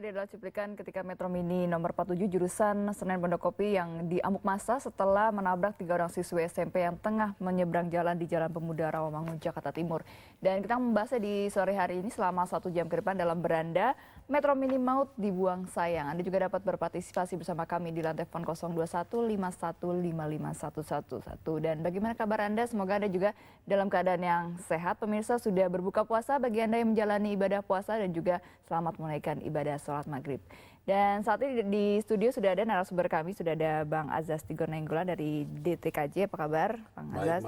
tadi adalah cuplikan ketika Metro Mini nomor 47 jurusan Senen Pondokopi yang diamuk massa setelah menabrak 3 orang siswa SMP yang tengah menyeberang jalan di Jalan Pemuda Rawamangun, Jakarta Timur. Dan kita membahasnya di sore hari ini selama 1 jam ke depan dalam beranda Metro Mini Maut Dibuang Sayang. Anda juga dapat berpartisipasi bersama kami di lantai telepon 02151551111. Dan bagaimana kabar Anda? Semoga Anda juga dalam keadaan yang sehat. Pemirsa, sudah berbuka puasa bagi Anda yang menjalani ibadah puasa dan juga selamat menunaikan ibadah sholat maghrib. Dan saat ini di studio sudah ada narasumber kami, sudah ada Bang Azaz Tigor Nainggolan dari DTKJ. Apa kabar, Bang Azaz?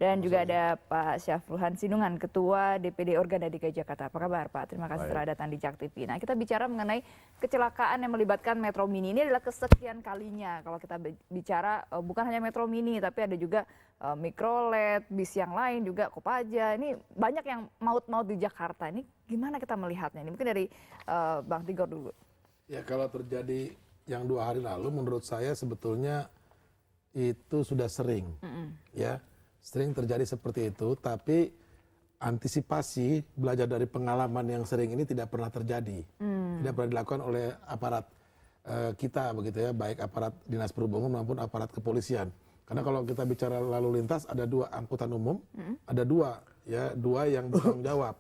Dan juga ada Pak Syafruhan Sinungan, Ketua DPD Organda DKI Jakarta. Apa kabar, Pak? Terima kasih telah datang di JAK TV. Nah, kita bicara mengenai kecelakaan yang melibatkan Metro Mini. Ini adalah kesekian kalinya kalau kita bicara bukan hanya Metro Mini, tapi ada juga Mikrolet, bis yang lain juga, Kopaja. Ini banyak yang maut-maut di Jakarta. Ini gimana kita melihatnya? Ini mungkin dari Bang Tigor dulu. Ya, kalau terjadi yang 2 hari lalu, menurut saya sebetulnya itu sudah sering, ya. Sering terjadi seperti itu, tapi antisipasi belajar dari pengalaman yang sering ini tidak pernah terjadi, tidak pernah dilakukan oleh aparat kita begitu ya, baik aparat dinas perhubungan maupun aparat kepolisian. Karena kalau kita bicara lalu lintas ada 2 angkutan umum, ada 2 yang bertanggung jawab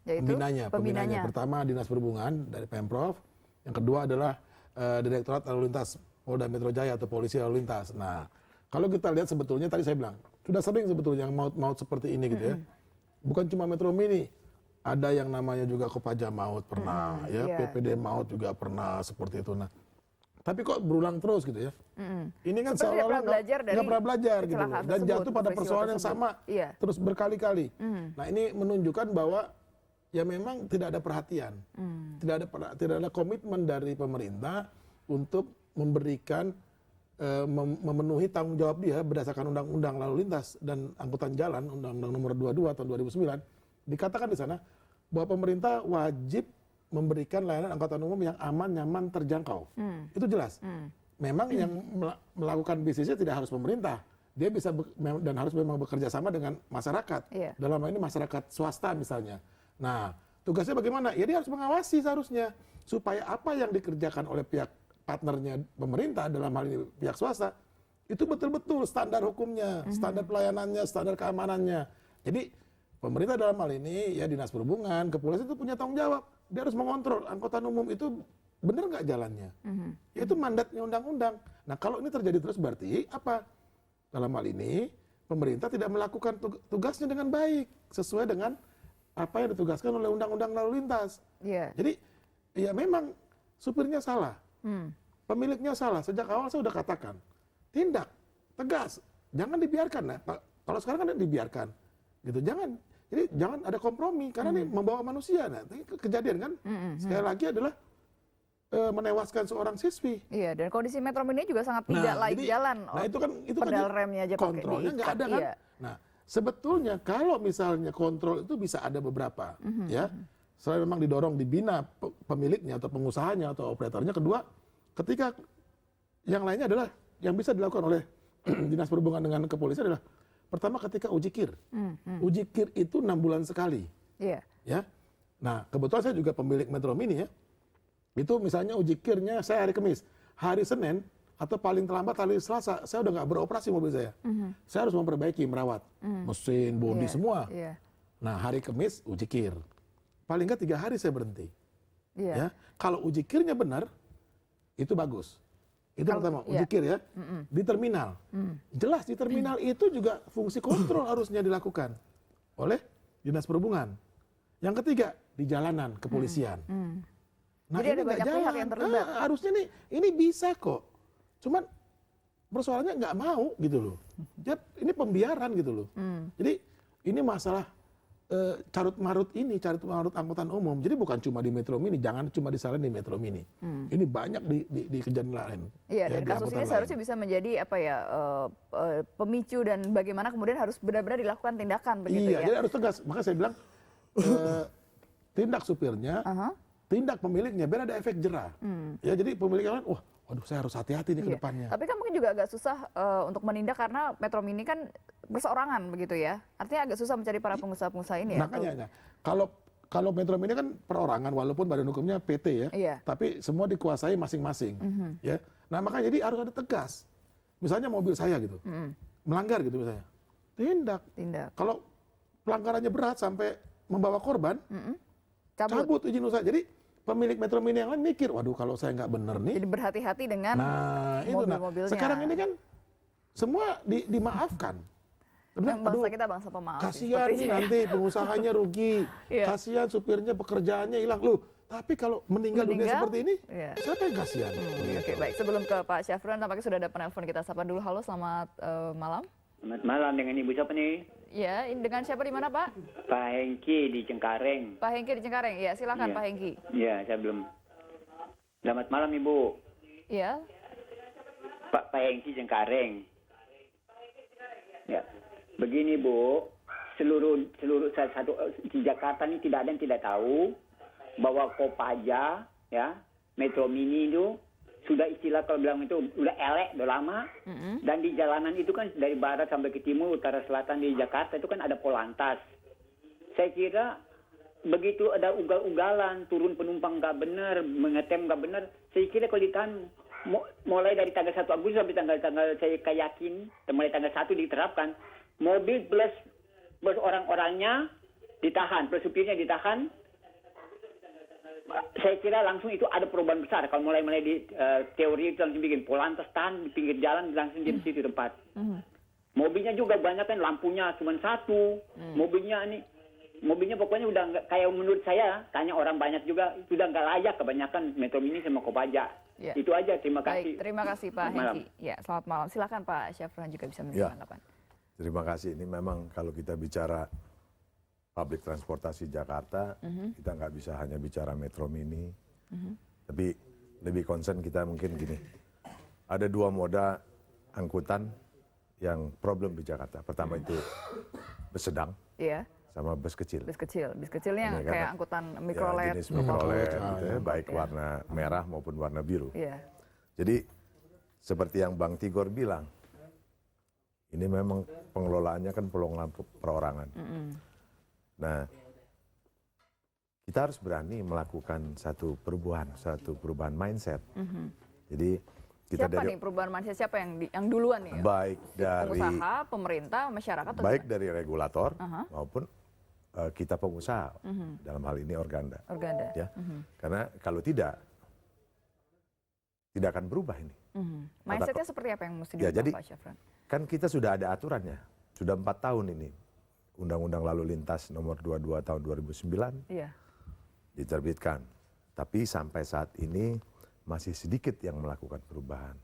pembinanya. Pertama dinas perhubungan dari Pemprov, yang kedua adalah Direktorat Lalu Lintas Polda Metro Jaya atau Polisi Lalu Lintas. Nah, kalau kita lihat sebetulnya tadi saya bilang, sudah sering sebetulnya yang maut-maut seperti ini gitu ya. Bukan cuma Metro Mini, ada yang namanya juga Kopaja maut pernah, PPD maut juga pernah seperti itu. Nah, tapi kok berulang terus gitu ya. Ini kan seolah-olah nggak pernah belajar gitu loh. Dan jatuh pada persoalan yang sama, terus berkali-kali. Nah, ini menunjukkan bahwa ya memang tidak ada perhatian, tidak ada komitmen dari pemerintah untuk memberikan memenuhi tanggung jawab dia berdasarkan Undang-Undang Lalu Lintas dan Angkutan Jalan, Undang-Undang Nomor 22 tahun 2009, dikatakan di sana bahwa pemerintah wajib memberikan layanan angkutan umum yang aman, nyaman, terjangkau. Itu jelas. Memang yang melakukan bisnisnya tidak harus pemerintah. Dia bisa dan harus memang bekerja sama dengan masyarakat. Dalam hal ini masyarakat swasta misalnya. Nah, tugasnya bagaimana? Ya dia harus mengawasi seharusnya supaya apa yang dikerjakan oleh pihak partnernya pemerintah, dalam hal ini pihak swasta, itu betul-betul standar hukumnya, standar pelayanannya, standar keamanannya. Jadi pemerintah dalam hal ini ya dinas perhubungan, kepolisian itu punya tanggung jawab. Dia harus mengontrol angkutan umum itu benar nggak jalannya. Itu mandatnya undang-undang. Nah, kalau ini terjadi terus berarti apa? Dalam hal ini pemerintah tidak melakukan tugasnya dengan baik sesuai dengan apa yang ditugaskan oleh Undang-Undang Lalu Lintas. Jadi ya memang supirnya salah. Pemiliknya salah. Sejak awal saya sudah katakan, tindak tegas, jangan dibiarkan. Nah, kalau sekarang kan dibiarkan, gitu. Jadi jangan ada kompromi karena ini membawa manusia. Nah, ini kejadian kan sekali lagi adalah menewaskan seorang siswi. Iya, dan kondisi Metro Mini juga sangat tidak laik jalan. Nah, itu kan pedal remnya aja kontrolnya nggak ada kan. Nah, sebetulnya kalau misalnya kontrol itu bisa ada beberapa, ya. Selain memang didorong dibina pemiliknya atau pengusahanya atau operatornya. Kedua, ketika yang lainnya adalah yang bisa dilakukan oleh dinas perhubungan dengan kepolisian adalah pertama ketika uji kir. Uji kir itu 6 bulan sekali. Ya. Nah, kebetulan saya juga pemilik Metro Mini ya. Itu misalnya uji kirnya saya hari Kamis, hari Senin atau paling terlambat hari Selasa saya udah nggak beroperasi mobil saya. Saya harus memperbaiki, merawat mesin, bodi semua. Nah, hari Kamis uji kir. Paling nggak 3 hari saya berhenti. Ya, kalau uji kirnya benar, itu bagus. Itu pertama, uji kir ya. Di terminal. Jelas di terminal itu juga fungsi kontrol harusnya dilakukan oleh dinas perhubungan. Yang ketiga, di jalanan kepolisian. Nah, jadi ada banyak pihak yang terlibat. Harusnya ini bisa kok. Cuman persoalannya nggak mau gitu loh. Ya, ini pembiaran gitu loh. Jadi ini masalah carut marut angkutan umum. Jadi bukan cuma di Metro Mini, jangan cuma disalahin di Metro Mini. Ini banyak di kejadian lain. Iya, dan kasus ini seharusnya bisa menjadi pemicu dan bagaimana kemudian harus benar-benar dilakukan tindakan begitu ya. Jadi harus tegas. Maka saya bilang tindak supirnya, tindak pemiliknya, biar ada efek jerah. Ya, jadi pemiliknya kan, waduh saya harus hati-hati nih ke depannya. Tapi kan mungkin juga agak susah untuk menindak karena Metro Mini kan berseorangan begitu ya. Artinya agak susah mencari para pengusaha-pengusaha ini ya. Makanya, kalau kalau Metro Mini kan perorangan walaupun badan hukumnya PT ya, Iya. tapi semua dikuasai masing-masing, ya. Nah makanya jadi harus ada tegas. Misalnya mobil saya gitu, melanggar gitu misalnya, tindak. Kalau pelanggarannya berat sampai membawa korban, cabut izin usaha. Jadi pemilik Metro Mini yang lain mikir, waduh kalau saya nggak bener nih. Jadi berhati-hati dengan mobil-mobilnya. Sekarang ini kan semua dimaafkan. Bangsa kita bangsa pemaaf. Kasihan nih nanti pengusahanya rugi, kasihan supirnya pekerjaannya hilang. Loh, tapi kalau meninggal dunia seperti ini, siapa yang kasihan? Oke, baik. Sebelum ke Pak Syafran, tampaknya sudah ada penelpon kita. Sapa dulu. Halo, selamat malam. Selamat malam, dengan Ibu siapa nih? Ya, dengan siapa di mana, Pak? Pak Hengki di Cengkareng. Pak Hengki di Cengkareng. Ya, silakan Pak Hengki. Iya, saya belum. Selamat malam, Ibu. Iya. Pak Hengki Cengkareng. Ya. Begini, Bu. Seluruh satu di Jakarta ini tidak ada yang tidak tahu bahwa Kopaja, ya, Metro Mini itu sudah istilah kalau bilang itu udah elek, udah lama. Dan di jalanan itu kan dari barat sampai ke timur, utara, selatan di Jakarta itu kan ada polantas. Saya kira begitu ada ugal-ugalan, turun penumpang nggak benar, mengetem nggak benar, saya kira kalau ditahan mulai dari tanggal 1 Agustus sampai tanggal saya yakin, mulai tanggal 1 diterapkan, mobil plus orang-orangnya ditahan, plus supirnya ditahan. Saya kira langsung itu ada perubahan besar. Kalau mulai di teori itu langsung bikin polantas tahan di pinggir jalan langsung di situ tempat. Mobilnya juga banyak kan lampunya cuma satu. Mobilnya pokoknya udah nggak, kayak menurut saya, tanya orang banyak juga sudah nggak layak kebanyakan Metro Mini sama Kopaja. Ya. Itu aja. Terima kasih. Baik, terima kasih Pak Hengki. Ya, selamat malam. Silakan Pak Syafran juga bisa memberikan tanggapan. Terima kasih. Ini memang kalau kita bicara public transportasi Jakarta, kita nggak bisa hanya bicara Metro Mini, tapi lebih concern kita mungkin gini. Ada 2 moda angkutan yang problem di Jakarta. Pertama itu bus sedang, sama bus kecil. Bus kecilnya yang kayak angkutan mikrolet. Jenis mikrolet, gitu ya, baik warna merah maupun warna biru. Jadi seperti yang Bang Tigor bilang, ini memang pengelolaannya kan pengelolaan perorangan. Nah, kita harus berani melakukan satu perubahan mindset. Jadi kita siapa nih perubahan mindset, siapa yang duluan nih? Baik dari pengusaha, pemerintah, masyarakat. Baik dari regulator maupun kita pengusaha. Dalam hal ini Organda. Ya. Karena kalau tidak akan berubah ini. Mindsetnya seperti apa yang mesti diubah, Pak Syafran? Kan kita sudah ada aturannya, sudah 4 tahun ini. Undang-Undang Lalu Lintas nomor 22 tahun 2009 diterbitkan. Tapi sampai saat ini masih sedikit yang melakukan perubahan.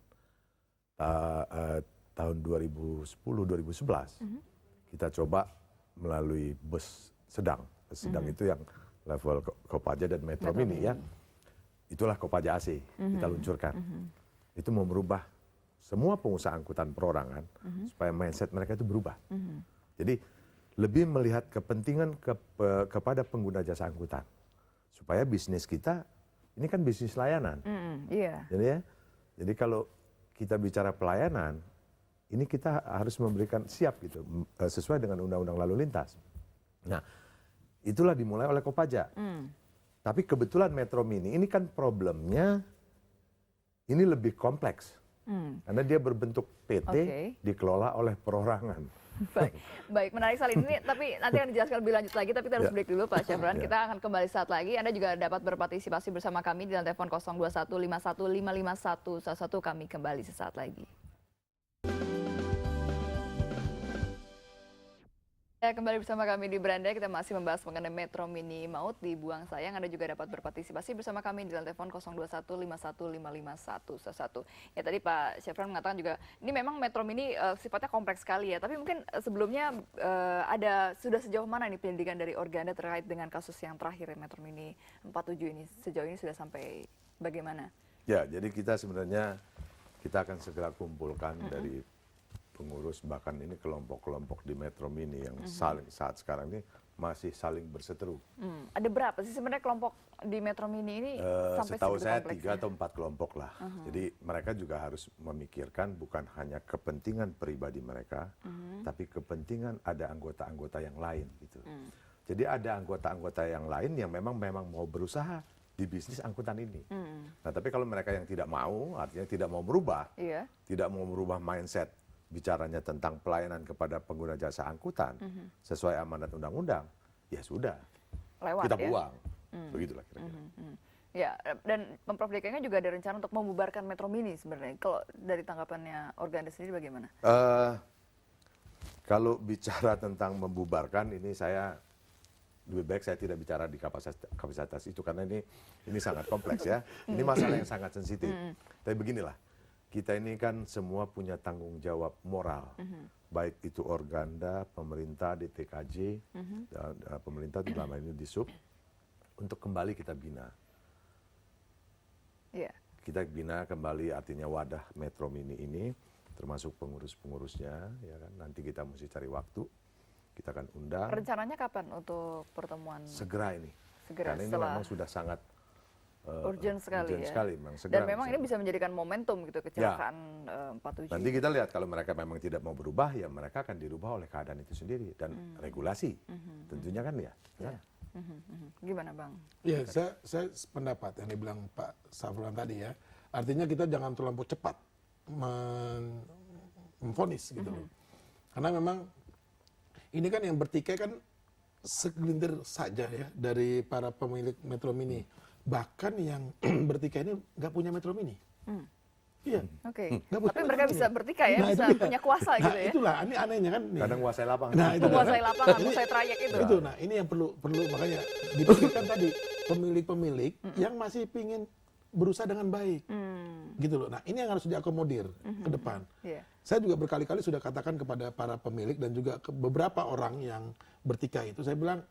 Tahun 2010-2011 kita coba melalui bus sedang. Bus sedang itu yang level Kopaja dan Metro Mini ya. Itulah Kopaja AC kita luncurkan. Itu mau merubah semua pengusaha angkutan perorangan supaya mindset mereka itu berubah. Jadi lebih melihat kepentingan kepada pengguna jasa angkutan. Supaya bisnis kita, ini kan bisnis layanan. Jadi kalau kita bicara pelayanan, ini kita harus memberikan siap gitu, sesuai dengan Undang-Undang Lalu Lintas. Nah, itulah dimulai oleh Kopaja. Tapi kebetulan Metro Mini, ini kan problemnya, ini lebih kompleks. Karena dia berbentuk PT, dikelola oleh perorangan. Baik, menarik sekali ini, tapi nanti akan dijelaskan lebih lanjut lagi, tapi kita harus break dulu Pak Syafran. Kita akan kembali saat lagi. Anda juga dapat berpartisipasi bersama kami di telepon 02151555111. Kami kembali sesaat lagi. Kembali bersama kami di Beranda, kita masih membahas mengenai Metro Mini maut dibuang sayang. Anda juga dapat berpartisipasi bersama kami di telepon 02151555111. Ya tadi Pak Syafran mengatakan juga, ini memang Metro Mini sifatnya kompleks sekali ya. Tapi mungkin sebelumnya sudah sejauh mana nih pendidikan dari Organda terkait dengan kasus yang terakhir Metro Mini 47 ini? Sejauh ini sudah sampai bagaimana? Ya, jadi kita sebenarnya akan segera kumpulkan dari pengurus, bahkan ini kelompok-kelompok di Metro Mini yang saat sekarang ini masih saling berseteru. Ada berapa sih sebenarnya kelompok di Metro Mini ini? Sampai setahu saya 3 atau 4 kelompok lah. Jadi mereka juga harus memikirkan bukan hanya kepentingan pribadi mereka, tapi kepentingan ada anggota-anggota yang lain gitu. Jadi ada anggota-anggota yang lain yang memang mau berusaha di bisnis angkutan ini. Nah, tapi kalau mereka yang tidak mau, artinya tidak mau berubah, tidak mau merubah mindset bicaranya tentang pelayanan kepada pengguna jasa angkutan sesuai amanat undang-undang, ya sudah, Lewat, kita ya? buang. Begitulah kira-kira. Ya, dan Pemprov DKI kan juga ada rencana untuk membubarkan Metro Mini sebenarnya. Kalau dari tanggapannya Organda sendiri bagaimana? Kalau bicara tentang membubarkan, ini saya lebih baik saya tidak bicara di kapasitas itu karena ini sangat kompleks ya. Ini masalah yang sangat sensitif. Tapi beginilah, kita ini kan semua punya tanggung jawab moral, baik itu Organda, pemerintah, DTKJ, dan pemerintah di dalam ini di Sub, untuk kembali kita bina. Kita bina kembali artinya wadah Metro Mini ini, termasuk pengurus-pengurusnya, ya kan. Nanti kita mesti cari waktu, kita akan undang. Rencananya kapan untuk pertemuan? Segera ini. Segera, karena ini memang sudah sangat urgent sekali urgent ya. sekali, memang segera. Dan memang ini bisa menjadikan momentum gitu kecelakaan 47. Nanti kita lihat kalau mereka memang tidak mau berubah, ya mereka akan dirubah oleh keadaan itu sendiri dan regulasi. Tentunya kan ya. Gimana Bang? Ya, saya sependapat yang dibilang Pak Safran tadi ya. Artinya kita jangan terlalu cepat memvonis gitu loh. Karena memang ini kan yang bertikai kan segelintir saja ya dari para pemilik Metro Mini. Bahkan yang bertikai ini nggak punya Metro Mini. Iya. Oke. Tapi mereka bisa bertikai ya, bisa punya kuasa gitu ya. Itulah, ini anehnya kan. Kadang nguasai lapangan. Nah, itu menguasai lapangan, menguasai trayek itu. Itu, nah ini yang perlu makanya dipikirkan tadi pemilik-pemilik yang masih pingin berusaha dengan baik, gitu loh. Nah ini yang harus diakomodir ke depan. Saya juga berkali-kali sudah katakan kepada para pemilik dan juga ke beberapa orang yang bertikai itu, saya bilang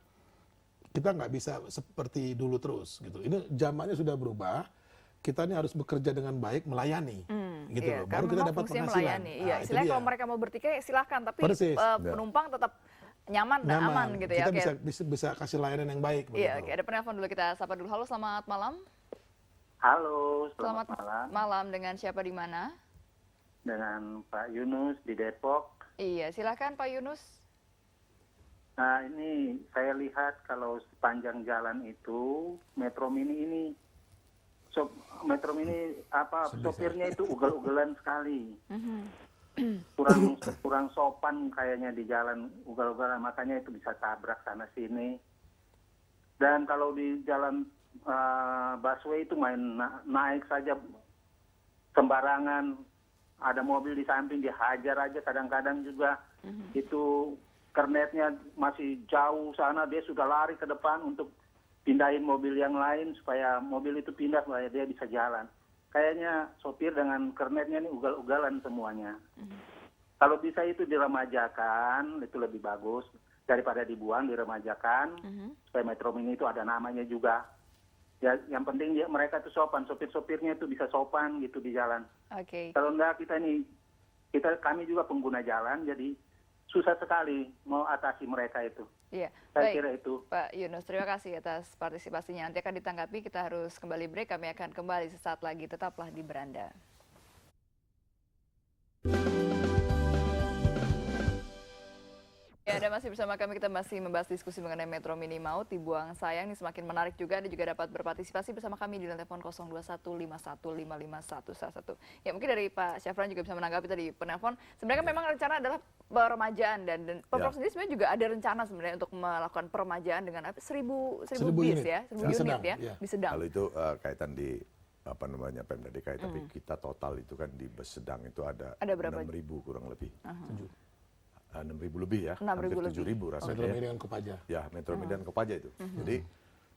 kita nggak bisa seperti dulu terus, gitu. Ini zamannya sudah berubah. Kita ini harus bekerja dengan baik, melayani, gitu loh. Baru kita dapat penghasilan. Melayani. Iya, istilahnya kalau mereka mau bertikai silahkan, tapi penumpang tetap nyaman dan aman gitu ya. Kita bisa kasih layanan yang baik. Iya, oke. Ada penelpon dulu, kita sapa dulu. Halo, selamat malam. Halo, selamat malam. Malam, dengan siapa di mana? Dengan Pak Yunus di Depok. Iya, silakan Pak Yunus. Nah, ini saya lihat kalau sepanjang jalan itu Metro Mini ini Metro Mini sopirnya itu ugal-ugalan sekali. Kurang sopan kayaknya di jalan, ugal-ugalan, makanya itu bisa tabrak sana sini. Dan kalau di jalan busway itu naik saja sembarangan, ada mobil di samping dihajar aja, kadang-kadang juga itu kernetnya masih jauh sana, dia sudah lari ke depan untuk pindahin mobil yang lain supaya mobil itu pindah supaya dia bisa jalan. Kayaknya sopir dengan kernetnya ini ugal-ugalan semuanya. Kalau bisa itu diremajakan, itu lebih bagus daripada dibuang, diremajakan supaya Metro Mini itu ada namanya juga. Ya, yang penting mereka itu sopan, sopir-sopirnya itu bisa sopan gitu di jalan. Kalau enggak kami juga pengguna jalan, jadi susah sekali mau atasi mereka itu. Iya, saya kira itu. Pak Yunus, terima kasih atas partisipasinya. Nanti akan ditanggapi, kita harus kembali break. Kami akan kembali sesaat lagi. Tetaplah di Beranda. Ya, Anda masih bersama kami, kita masih membahas diskusi mengenai Metro Mini maut dibuang sayang. Ini semakin menarik juga, Anda juga dapat berpartisipasi bersama kami di telepon 0215155111. Ya, mungkin dari Pak Syafran juga bisa menanggapi tadi penelpon. Sebenarnya memang rencana adalah peremajaan dan Pemprov sendiri sebenarnya juga ada rencana sebenarnya untuk melakukan peremajaan dengan 1.000 bis ya, 1.000 unit ya, di Sedang. Kalau itu kaitan di Pemda DKI, tapi kita total itu kan di bus Sedang itu ada 6.000 kurang lebih. 6.000 lebih ya, hampir 7.000 rasanya. Metro Mini dengan Kopaja. Ya, Metro Mini dan Kopaja itu. Jadi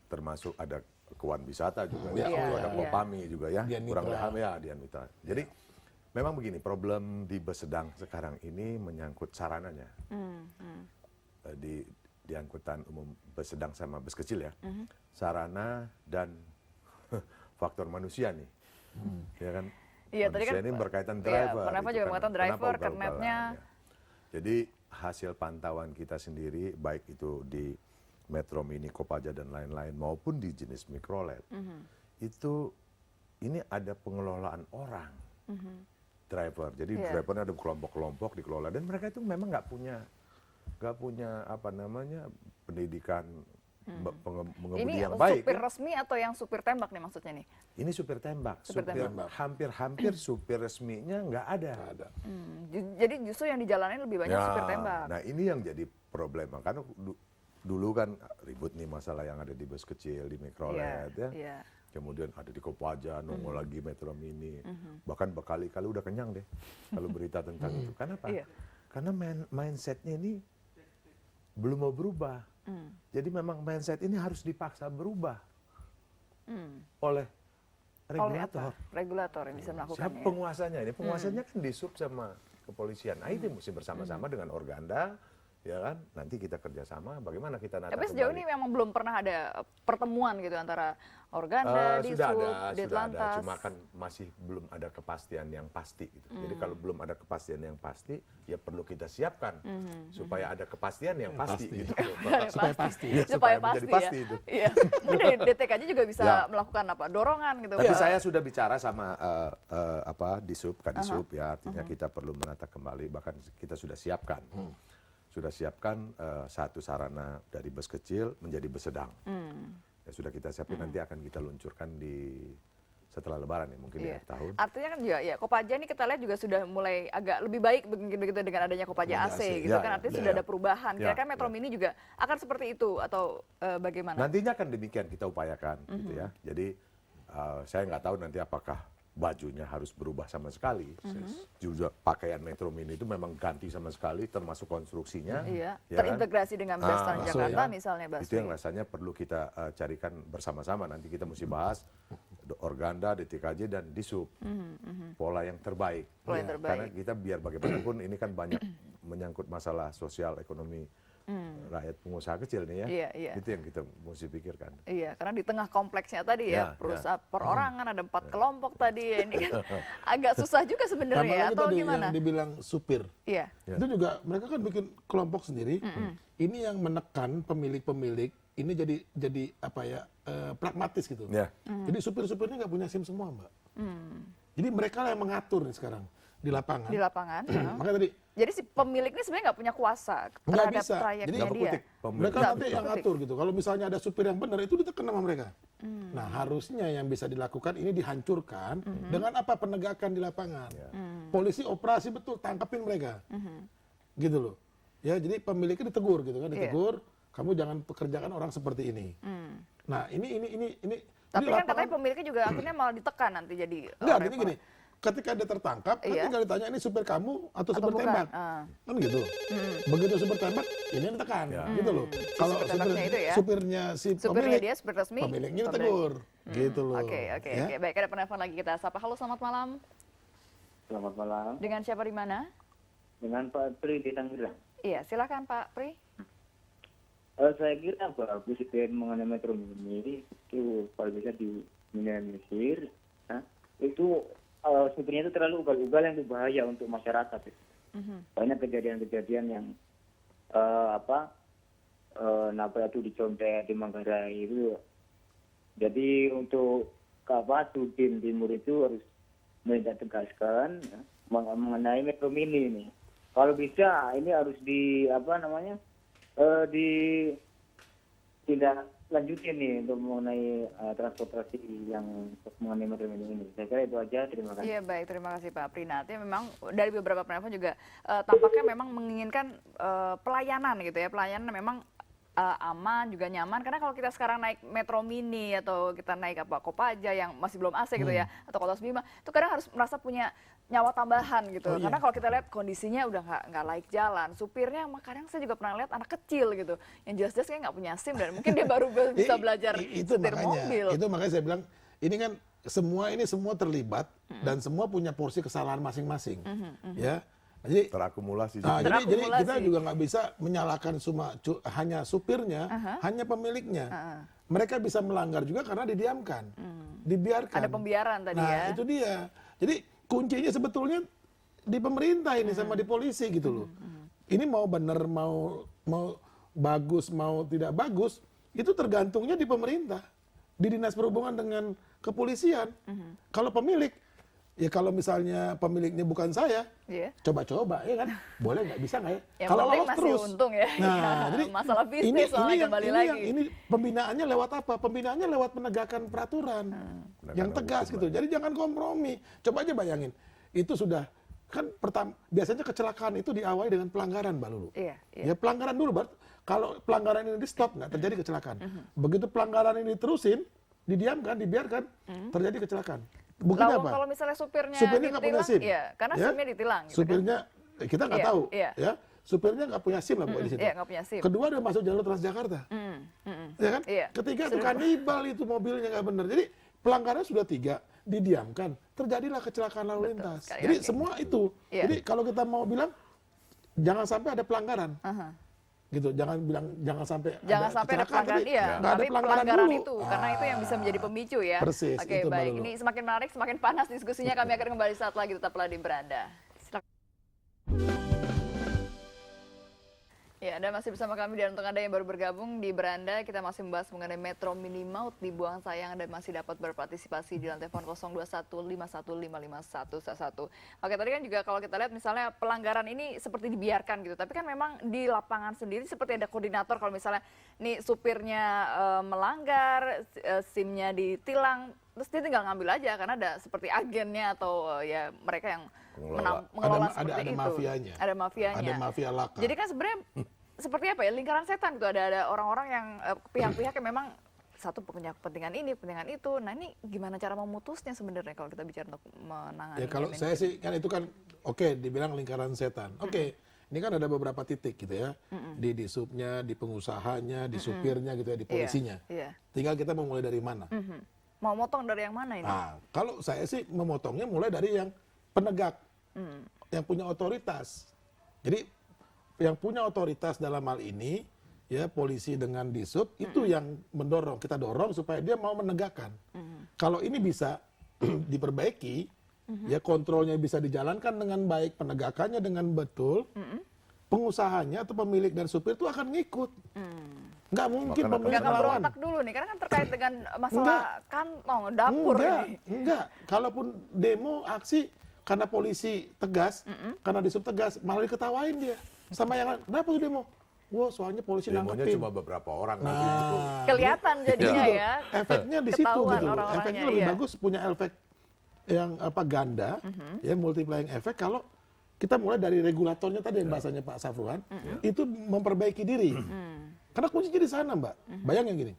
termasuk ada Keuangan Wisata juga, ada Popami juga ya, kurang lebih ya, Dian Mitra. Jadi memang begini, problem di bus Sedang sekarang ini menyangkut sarananya. Di angkutan umum bus Sedang sama bus kecil ya, sarana dan faktor manusia nih, ya kan? Iya, tadi kan ini berkaitan driver. Kenapa juga mengatakan driver, kernetnya. Jadi hasil pantauan kita sendiri, baik itu di Metro Mini, Kopaja dan lain-lain, maupun di jenis mikrolet, itu ini ada pengelolaan orang, driver. Jadi drivernya ada kelompok-kelompok dikelola, dan mereka itu memang nggak punya nggak punya apa namanya pendidikan mengemudi Ini yang baik. supir resmi atau yang supir tembak nih maksudnya nih? Ini supir tembak. Supir tembak. Hampir supir resminya nggak ada. Jadi justru yang dijalanin lebih banyak supir tembak. Nah ini yang jadi problema karena dulu kan ribut nih masalah yang ada di bus kecil, di mikrolet ya. Iya. Kemudian ada di Kopaja, nongol lagi Metro Mini. Bahkan berkali-kali udah kenyang deh kalau berita tentang itu. Kenapa? Iya. Karena mindsetnya ini belum mau berubah. Jadi memang mindset ini harus dipaksa berubah oleh regulator. Regulator yang bisa melakukannya. Siapa penguasanya? Ini penguasanya kan disub sama kepolisian. Nah itu mesti bersama-sama dengan Organda, ya kan? Nanti kita kerjasama. Bagaimana kita nata Tapi sejauh kembali. ini memang belum pernah ada pertemuan gitu antara Organda, sudah Disub, ada, Ditlantas. cuma kan masih belum ada kepastian yang pasti. Gitu. Jadi kalau belum ada kepastian yang pasti, ya perlu kita siapkan supaya ada kepastian yang pasti. Gitu. Supaya pasti. Ya, Supaya menjadi pasti pasti ya. itu. Iya. Mungkin dari DTKJ juga bisa Ya. melakukan apa? Dorongan gitu. Tapi ke- saya sudah bicara sama Disub, Kadisub ya, artinya kita perlu menata kembali. Bahkan kita sudah siapkan, satu sarana dari bus kecil menjadi bus sedang. Ya sudah kita siapkan nanti akan kita luncurkan setelah Lebaran ya mungkin di Iya. akhir tahun. Artinya kan ya Kopaja ini kita lihat juga sudah mulai agak lebih baik begitu dengan adanya Kopaja AC gitu Ya, kan, ya, artinya ya, sudah ya. ada perubahan. Ya, Kira-kira Metro ya. Mini juga akan seperti itu atau bagaimana? Nantinya kan demikian kita upayakan gitu ya. Jadi saya nggak tahu nanti apakah bajunya harus berubah sama sekali. Juga pakaian Metro Mini itu memang ganti sama sekali termasuk konstruksinya. Iya, ya kan? terintegrasi dengan bus Transjakarta ya. misalnya Itu yang rasanya perlu kita carikan bersama-sama. Nanti kita mesti bahas Organda, DTKJ dan Disub. Pola yang terbaik. Pola yang Ya, terbaik. Karena kita biar bagaimanapun ini kan banyak menyangkut masalah sosial ekonomi rakyat pengusaha kecil nih ya. Iya, iya. Itu yang kita mesti pikirkan. Iya, karena di tengah kompleksnya tadi ya, Ya, perusahaan perorangan ada 4 kelompok tadi ya, ini kan agak susah juga sebenarnya ya, Tambah lagi atau tadi gimana? yang dibilang supir. Iya. Ya. Itu juga mereka kan bikin kelompok sendiri. Ini yang menekan pemilik-pemilik ini jadi apa ya pragmatis gitu. Ya. Jadi supir-supirnya nggak punya SIM semua, Mbak. Jadi mereka lah yang mengatur nih sekarang di lapangan. Di lapangan. Makanya tadi Jadi si pemilik ini sebenarnya nggak punya kuasa terhadap bisa. trayeknya Jadi Nggak dia. berkutik. mereka Nggak nanti yang berkutik. ngatur gitu. Kalau misalnya ada supir yang benar itu ditekan sama mereka. Nah harusnya yang bisa dilakukan ini dihancurkan dengan apa penegakan di lapangan. Polisi operasi betul tangkapin mereka, gitu loh. Ya jadi pemiliknya ditegur gitu kan, ditegur. Kamu jangan pekerjakan orang seperti ini. Nah ini. Tapi ini kan lapangan- katanya pemiliknya juga akhirnya malah ditekan nanti jadi Enggak, orang gini. Ketika dia tertangkap, kan Iya. tinggal ditanya ini supir kamu atau supir bukan? tembak. Ah. Kan gitu. Begitu supir tembak, ini yang ditekan. Gitu loh. Kalau supir tembaknya itu ya? supirnya si supirnya pemilik, dia supir resmi. pemiliknya pemilik. ditegur. Gitu loh. Oke. Ya. Baik, ada penelpon lagi kita sapa. Halo, selamat malam. Selamat malam. Dengan siapa di mana? Dengan Pak Tri di Tangerang. Iya, silakan Pak Pri. Saya kira bagus itu mengenai Metro Mini itu kalau bisa diminimalisir. Nah, itu sebenarnya itu terlalu ugal-ugal yang berbahaya untuk masyarakat. Banyak kejadian-kejadian yang nabrak itu di Condet, di Manggarai itu. Jadi untuk Sudin Timur itu harus menindak tegaskan ya, mengenai Metro Mini ini. Kalau bisa ini harus tidak lanjutin nih untuk mengenai transportasi yang mengenai Metro Mini ini. Saya kira itu aja. Terima kasih. Iya, baik, terima kasih Pak Prinat. Ya, memang dari beberapa penelpon juga tampaknya memang menginginkan pelayanan gitu ya. Pelayanan memang aman juga nyaman, karena kalau kita sekarang naik Metro Mini atau kita naik Kopaja yang masih belum AC gitu ya, atau Kotos Bima, itu kadang harus merasa punya nyawa tambahan gitu. Oh, iya. Karena kalau kita lihat kondisinya udah nggak laik jalan, supirnya kadang saya juga pernah lihat anak kecil gitu, yang jelas-jelas kayak nggak punya SIM dan mungkin dia baru bisa belajar itu setir makanya, mobil. Itu makanya saya bilang ini kan semua terlibat dan semua punya porsi kesalahan masing-masing. Ya. Jadi Terakumulasi. Nah, juga. jadi kita Terakumulasi. juga nggak bisa menyalahkan hanya supirnya, hanya pemiliknya. Mereka bisa melanggar juga karena didiamkan, dibiarkan. Ada pembiaran tadi nah, ya. itu dia. Jadi kuncinya sebetulnya di pemerintah ini sama di polisi gitu loh. Ini mau benar, mau bagus, mau tidak bagus, itu tergantungnya di pemerintah, di dinas perhubungan dengan kepolisian. Kalau pemilik Ya kalau misalnya pemiliknya bukan saya, Iya. coba-coba ya kan, boleh nggak, bisa nggak ya? Yang Kalau penting lolos masih terus. untung ya. Nah, jadi Masalah bisnis soalnya kembali lagi. ini pembinaannya lewat apa? Pembinaannya lewat penegakan peraturan yang tegas gitu. Jadi jangan kompromi. Coba aja bayangin, itu sudah kan biasanya kecelakaan itu diawali dengan pelanggaran, Mbak Lulu. Iya, iya. Ya pelanggaran dulu, Mbak. Kalau pelanggaran ini di stop nggak terjadi kecelakaan. Begitu pelanggaran ini terusin, didiamkan, dibiarkan, terjadi kecelakaan. Buktinya Lalu apa? kalau misalnya supirnya Supirnya nggak punya ditilang, SIM. ya, karena Ya? SIM-nya ditilang. Gitu Supirnya kita nggak Iya, tahu, iya. ya. Supirnya nggak punya SIM lah pokoknya di situ. Iya, nggak punya SIM. Kedua dia masuk jalur Transjakarta, ya kan? Iya. Ketiga itu kanibal, itu mobilnya nggak benar. Jadi pelanggaran sudah 3, didiamkan, terjadilah kecelakaan lalu lintas. sekali. Jadi Oke. semua itu. Iya. Jadi kalau kita mau bilang jangan sampai ada pelanggaran. Aha. Gitu, jangan bilang jangan sampai Jangan sampai ada kecelakaan, pelanggaran, tapi iya. nggak ada Tapi pelanggaran pelanggaran dulu. itu, karena itu yang bisa menjadi pemicu ya. Persis, Oke, itu, Mbak baik. Lulu. Ini semakin menarik, semakin panas diskusinya. Kami akan kembali saat lagi, tetaplah di Beranda. Silakan. Ya, Anda masih bersama kami, dan untuk Anda yang baru bergabung di Beranda, kita masih membahas mengenai Metro Mini Maut dibuang sayang. Anda masih dapat berpartisipasi di telepon 021515551111. Oke, tadi kan juga kalau kita lihat misalnya pelanggaran ini seperti dibiarkan gitu, tapi kan memang di lapangan sendiri seperti ada koordinator. Kalau misalnya nih supirnya melanggar, SIM-nya ditilang, terus dia tinggal ngambil aja karena ada seperti agennya atau ya mereka yang mengelola seperti ada itu. mafianya. Ada mafianya. Ada mafia laka. Jadi kan sebenarnya seperti apa ya, lingkaran setan gitu, ada orang-orang yang pihak-pihak yang memang satu punya kepentingan ini, kepentingan itu. Nah, ini gimana cara memutusnya sebenarnya kalau kita bicara untuk menangani? Ya kalau saya sih kan itu kan oke, dibilang lingkaran setan. Oke, ini kan ada beberapa titik gitu ya. Di subnya, di pengusahanya, di supirnya gitu ya, di polisinya. Iya. Tinggal kita mau mulai dari mana. Mau motong dari yang mana ini? Nah, kalau saya sih memotongnya mulai dari yang penegak, yang punya otoritas. Jadi yang punya otoritas dalam hal ini, ya polisi dengan disub, itu yang mendorong, kita dorong supaya dia mau menegakkan. Kalau ini bisa diperbaiki, ya kontrolnya bisa dijalankan dengan baik, penegakannya dengan betul, pengusahanya atau pemilik dan supir itu akan ngikut. Nggak mungkin Bahkan pemilik Nggak melawan. berontak dulu nih, karena kan terkait dengan masalah kantong, dapur ini. Enggak. Kalaupun demo, aksi, karena polisi tegas, karena disub tegas, malah diketawain dia. Sama yang lain, kenapa tuh demo? Wah, soalnya polisi Demonya nanggepin. cuma beberapa orang nanti itu. Kelihatan jadinya Gitu. ya. Efeknya di situ Ketahuan gitu loh. orang-orangnya, Efeknya lebih iya. bagus, punya efek yang ganda, ya multiplying efek kalau kita mulai dari regulatornya tadi yang bahasanya Pak Safruan, itu memperbaiki diri. Karena kuncinya di sana, Mbak. Bayangin gini,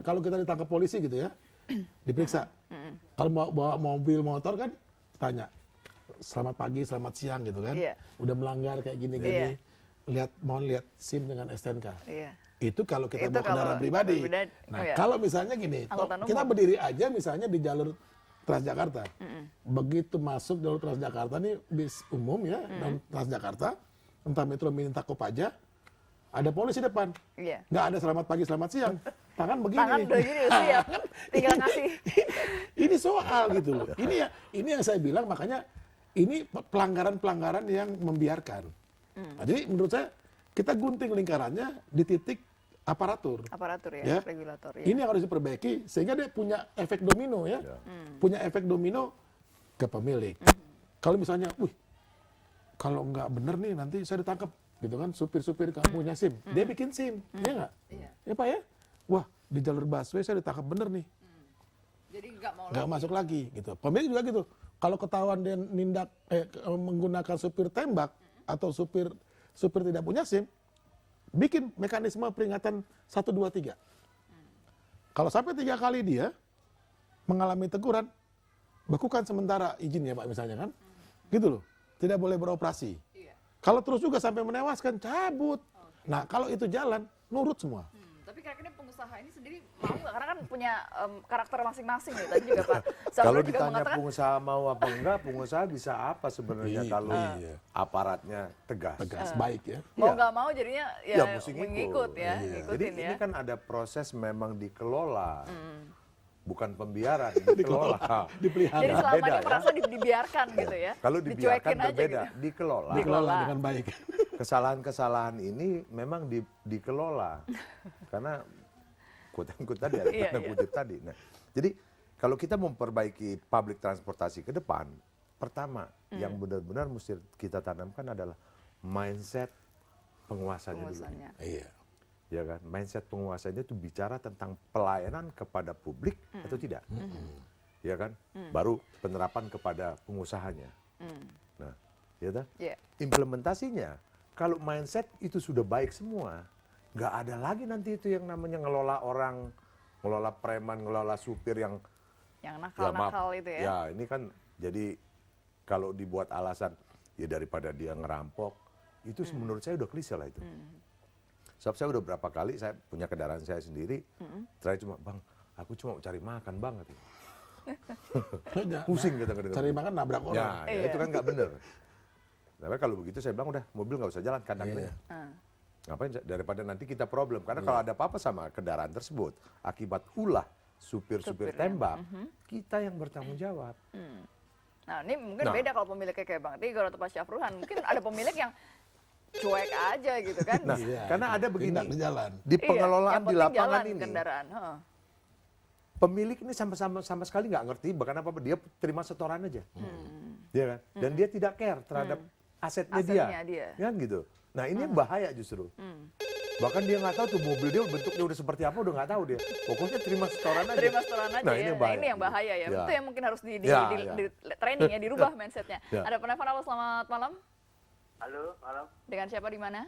kalau kita ditangkap polisi gitu ya, diperiksa. Kalau bawa mobil motor kan, tanya, selamat pagi, selamat siang gitu kan. Iya. Udah melanggar kayak gini-gini. Mohon lihat SIM dengan STNK. Iya. Itu kalau kita Itu bawa kendaraan kalau pribadi. berbeda- Nah, oh ya. kalau misalnya gini, Angkutan kita umum. berdiri aja misalnya di jalur Transjakarta. Begitu masuk jalur Transjakarta nih bis umum ya, dan Transjakarta, entah Metro Mini, entah Kopaja, ada polisi depan. Iya. Nggak ada selamat pagi, selamat siang. Tangan begini. Tangan udah gini, siap. Tinggal ngasih. Ini soal gitu loh. Ini yang saya bilang, makanya ini pelanggaran-pelanggaran yang membiarkan. Nah, jadi menurut saya kita gunting lingkarannya di titik aparatur. Aparatur Ya. ya, regulator ya. Ini yang harus diperbaiki sehingga dia punya efek domino ya. Punya efek domino ke pemilik. Kalau misalnya, kalau nggak bener nih nanti saya ditangkap gitu kan, supir-supir nggak punya SIM. Dia bikin SIM, ya nggak? Ya Pak ya? Wah, di jalur busway saya ditangkap bener nih. Jadi nggak mau Nggak masuk lagi gitu. Pemilik juga gitu. Kalau ketahuan dia menggunakan supir tembak atau supir tidak punya SIM, bikin mekanisme peringatan 1, 2, 3. Kalau sampai 3 kali dia mengalami teguran, bekukan sementara izinnya Pak misalnya kan, gitu loh. Tidak boleh beroperasi. Kalau terus juga sampai menewaskan, cabut. Nah kalau itu jalan, nurut semua. Tapi kira-kira pengusaha ini sendiri mau nggak? Karena kan punya karakter masing-masing nih. Tadi juga Pak Kalau Safruan juga ditanya mengatakan, pengusaha mau apa enggak, pengusaha bisa apa sebenarnya Iya, kalau iya. aparatnya tegas. Tegas, baik ya. mau Iya. nggak mau jadinya ya, Ya, mesti mengikut ya, Iya. ngikutin Jadi ya. ini kan ada proses memang dikelola, bukan pembiaran, dikelola. Dipelihara. Jadi selama Beda ini ya. merasa dibiarkan gitu ya. Kalau dibiarkan Dicuekin aja berbeda, gitu. dikelola. Dikelola dengan baik. Kesalahan-kesalahan ini memang dikelola karena kutip tadi, Iya, tanda iya. kutip tadi. Nah, jadi Kalau kita memperbaiki public transportasi ke depan, pertama yang benar-benar mesti kita tanamkan adalah mindset penguasanya dulu. Iya. Ya kan, mindset penguasanya itu bicara tentang pelayanan kepada publik atau tidak, ya kan, baru penerapan kepada pengusahanya. Nah, ya kan, implementasinya kalau mindset itu sudah baik semua, nggak ada lagi nanti itu yang namanya ngelola orang, ngelola preman, ngelola supir yang nakal-nakal itu ya. Ya ini kan jadi kalau dibuat alasan ya daripada dia ngerampok, itu menurut saya udah klise lah itu. Sebab saya udah berapa kali saya punya kendaraan saya sendiri, terakhir cuma bang, aku cuma mau cari makan bang, pusing kita kedengar. Cari makan nabrak orang. Ya, itu kan nggak bener. Tapi kalau begitu saya bilang udah mobil nggak usah jalan kandangnya. Ngapain daripada nanti kita problem, karena kalau ada apa-apa sama kendaraan tersebut akibat ulah supir-supir tembak, kita yang bertanggung jawab. Nah ini mungkin beda kalau pemiliknya kayak Bang Tigor atau Pak Syafruhan. Mungkin ada pemilik yang cuek aja gitu kan. Nah, karena ada begini, Tindak di jalan. di pengelolaan di lapangan ini, kendaraan. pemilik ini sama sekali nggak ngerti, bahkan apa dia terima setoran aja, dia kan, dan dia tidak care terhadap asetnya dia, kan gitu. Nah ini yang bahaya justru. Bahkan dia nggak tahu tuh mobil dia bentuknya udah seperti apa, udah nggak tahu dia. Pokoknya terima setoran aja. Terima setoran aja. Nah, ya. Ini yang bahaya ya. Itu yang mungkin harus di training ya, dirubah mindsetnya. Ada penelpon, halo, selamat malam. Halo, malam. Dengan siapa di mana?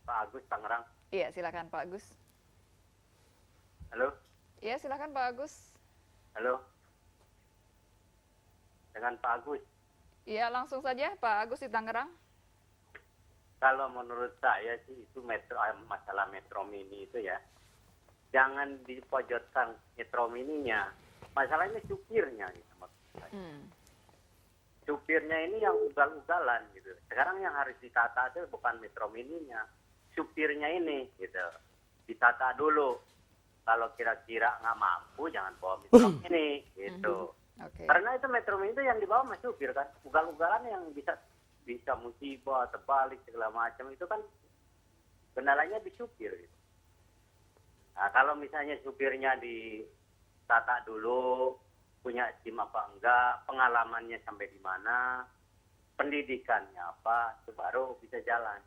Pak Agus, Tangerang. Iya, silakan Pak Agus. Halo. Iya, silakan Pak Agus. Halo. Dengan Pak Agus. Iya, langsung saja Pak Agus di Tangerang. Kalau menurut saya sih itu masalah Metro Mini itu ya, jangan dipojokkan Metro Mininya, masalahnya supirnya gitu maksud saya. Supirnya ini yang ugal-ugalan gitu. Sekarang yang harus ditata itu bukan Metro Mininya, supirnya ini gitu. Ditata dulu. Kalau kira-kira nggak mampu jangan bawa Metro Mini gitu. Karena itu Metro Mini itu yang dibawa sama supir kan, ugal-ugalan yang bisa musibah, terbalik segala macam itu kan kendalanya di supir gitu. Nah, kalau misalnya supirnya ditata dulu, punya SIM apa enggak, pengalamannya sampai di mana, pendidikannya apa, itu baru bisa jalan.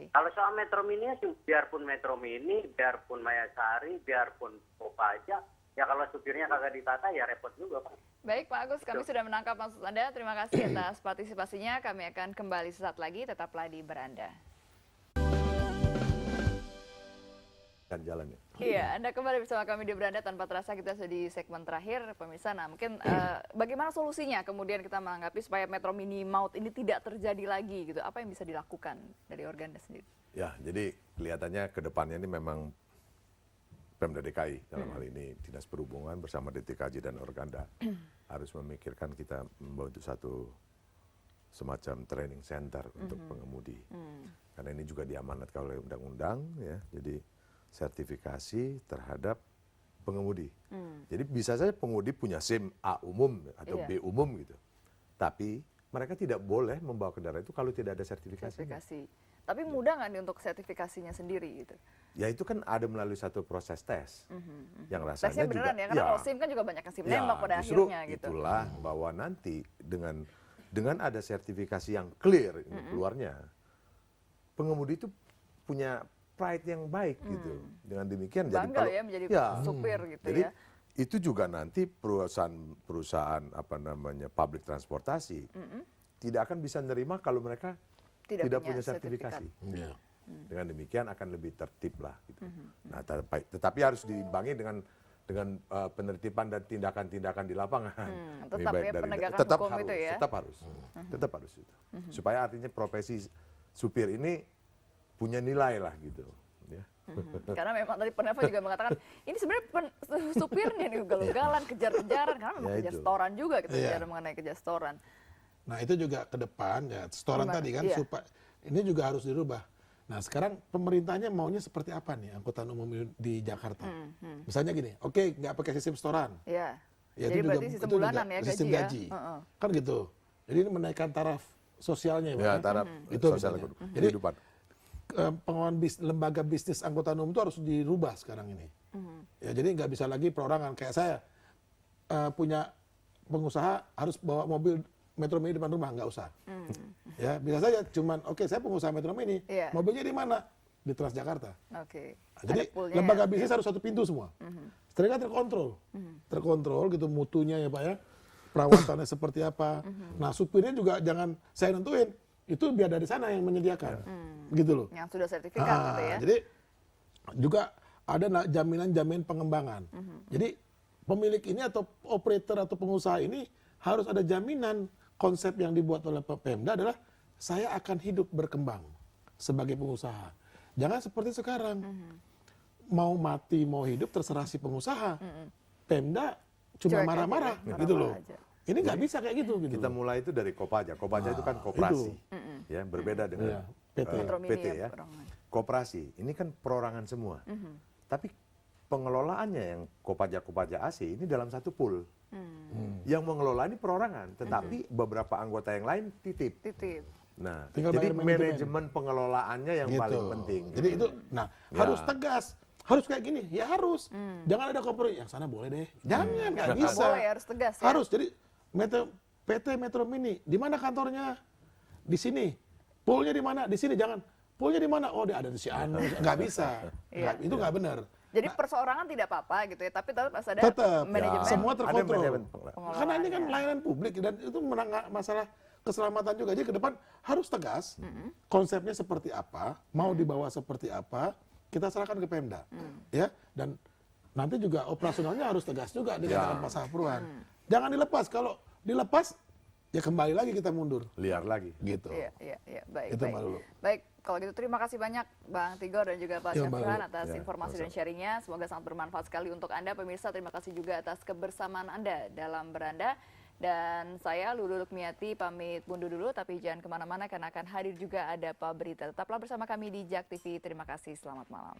Kalau soal Metro Mini, biarpun Metro Mini, biarpun Mayasari, biarpun Kopaja, ya kalau supirnya kagak ditata ya repot juga Pak. Baik Pak Agus, kami sudah menangkap maksud Anda. Terima kasih atas partisipasinya. Kami akan kembali sesaat lagi. Tetaplah di Beranda. Dan jalannya. Iya, Anda kembali bersama kami di Beranda. Tanpa terasa kita sudah di segmen terakhir, pemirsa. Nah, mungkin bagaimana solusinya kemudian kita menanggapi supaya Metro Mini maut ini tidak terjadi lagi gitu? Apa yang bisa dilakukan dari Organda sendiri? Ya, jadi kelihatannya ke depannya ini memang Pemda DKI dalam hal ini Dinas Perhubungan bersama DTKJ dan Organda harus memikirkan kita membentuk satu semacam training center untuk pengemudi. Karena ini juga diamanatkan oleh undang-undang ya. Jadi sertifikasi terhadap pengemudi. Jadi bisa saja pengemudi punya SIM A umum atau B umum gitu. Tapi mereka tidak boleh membawa kendaraan itu kalau tidak ada sertifikasi. Tapi mudah nggak nih untuk sertifikasinya sendiri gitu? Ya itu kan ada melalui satu proses tes. Yang rasanya tesnya beneran juga, ya, karena kalau SIM kan juga banyak yang SIM nembak pada akhirnya gitu. Itulah bahwa nanti dengan ada sertifikasi yang clear keluarnya, pengemudi itu punya pride yang baik gitu. Dengan demikian bangga jadi menjadi supir gitu jadi, ya. Itu juga nanti perusahaan apa namanya public transportasi tidak akan bisa menerima kalau mereka tidak punya sertifikasi. Dengan demikian akan lebih tertib lah. Gitu. Nah, tetapi harus diimbangi dengan penertiban dan tindakan-tindakan di lapangan. Tetap ya penegakan hukum harus, itu ya. Tetap harus itu. Supaya artinya profesi supir ini punya nilai lah gitu. Ya. Karena memang tadi penelpon juga mengatakan ini sebenarnya supirnya nih ugal-ugalan, kejar-kejaran karena memang kejar setoran juga kita bicara mengenai kejar setoran. Nah itu juga ke depan ya setoran tadi kan supaya ini juga harus dirubah. Nah sekarang pemerintahnya maunya seperti apa nih angkutan umum di Jakarta? Misalnya gini, oke nggak pakai sistem setoran. Ya jadi itu berarti sistem bulanan ya sistem gaji. Kan gitu. Jadi ini menaikkan taraf sosialnya. Ya taraf itu sosial kehidupan. Pengelolaan lembaga bisnis angkutan umum itu harus dirubah sekarang ini. Ya jadi nggak bisa lagi perorangan kayak saya. punya pengusaha harus bawa mobil Metro Mini depan rumah, nggak usah. Ya bisa saja, cuman oke saya pengusaha Metro Mini, Iya. mobilnya di mana? Di Transjakarta. Oke. Nah, jadi Ada poolnya lembaga ya. bisnis harus satu pintu semua. Setelahnya terkontrol, terkontrol gitu mutunya ya Pak ya, perawatannya seperti apa. Nah supirnya juga jangan saya nentuin, itu biar dari sana yang menyediakan, gitu loh. Yang sudah sertifikat gitu ya. Jadi juga ada jaminan pengembangan. Jadi pemilik ini atau operator atau pengusaha ini harus ada jaminan. Konsep yang dibuat oleh Pemda adalah saya akan hidup berkembang sebagai pengusaha. Jangan seperti sekarang. Mau mati, mau hidup terserah si pengusaha. Pemda cuma Cuek aja marah-marah ya, gitu loh. marah-marah aja. Ini nggak bisa kayak gitu. Kita mulai itu dari Kopaja. Kopaja itu kan koperasi, ya berbeda dengan Iya, PT. Metro Mini PT ya, ya. perorangan. Koperasi ini kan perorangan semua. Tapi pengelolaannya yang Kopaja AC ini dalam satu pool. Yang mengelola ini perorangan, tetapi beberapa anggota yang lain titip. Titip. Nah, Tinggal jadi bayar manajemen. manajemen pengelolaannya yang Gitu. paling penting. Jadi itu, nah Ya. harus tegas, harus kayak gini, ya harus. Jangan ada kompromi, yang sana boleh deh. Jangan, nggak Nggak bisa. boleh, harus tegas ya. Harus, jadi PT Metro Mini, di mana kantornya? Di sini. Poolnya di mana? Di sini, jangan. Poolnya di mana? Oh, dia ada di si Anu. Nggak bisa. Iya. Itu nggak benar. Jadi perseorangan tidak apa-apa gitu ya, tapi tetap harus ada Tetap, manajemen. semua Ada terkontrol. manajemen pengelolaan. Karena ini kan layanan publik dan itu masalah keselamatan juga. Jadi ke depan harus tegas, konsepnya seperti apa, mau dibawa seperti apa, kita serahkan ke Pemda. Ya, dan nanti juga operasionalnya harus tegas juga dikatakan Pak Sapruan. Jangan dilepas, kalau dilepas ya kembali lagi kita mundur. Liar lagi. Gitu. Iya, baik, Itu baik. Mbak Lulu. Baik, kalau gitu terima kasih banyak Bang Tigor dan juga Pak Ya, Mbak Syafran Lulu. atas Ya, informasi dan sama-sama. sharingnya. Semoga sangat bermanfaat sekali untuk Anda pemirsa. Terima kasih juga atas kebersamaan Anda dalam Beranda. Dan saya Lulu Lukmiati pamit mundur dulu, tapi jangan kemana-mana karena akan hadir juga ada Pak Berita. Tetaplah bersama kami di JAK TV. Terima kasih, selamat malam.